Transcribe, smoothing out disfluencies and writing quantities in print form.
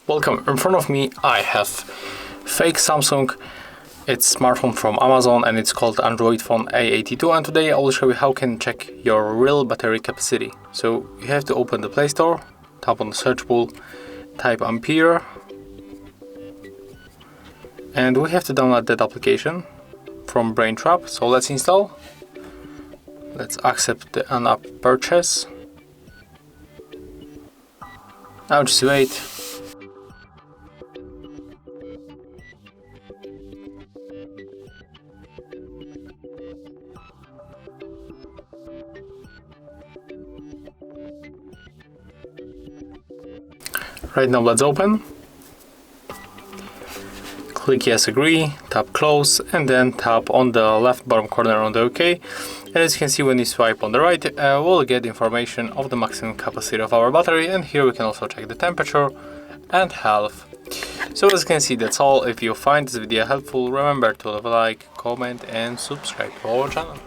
Welcome. In front of me I have fake Samsung. It's smartphone from Amazon and it's called Android phone A82, and today I will show you how you can check your real battery capacity. So you have to open the Play Store, tap on the search bar, type Ampere, and we have to download that application from Braintrap. So let's install. Let's accept the in-app purchase. Now just wait. Right now let's open. Click yes, agree, tap close, and then tap on the left bottom corner on the OK. And as you can see, when you swipe on the right, we'll get information of the maximum capacity of our battery, and here we can also check the temperature and health. So as you can see, that's all. If you find this video helpful, remember to leave a like, comment and subscribe to our channel.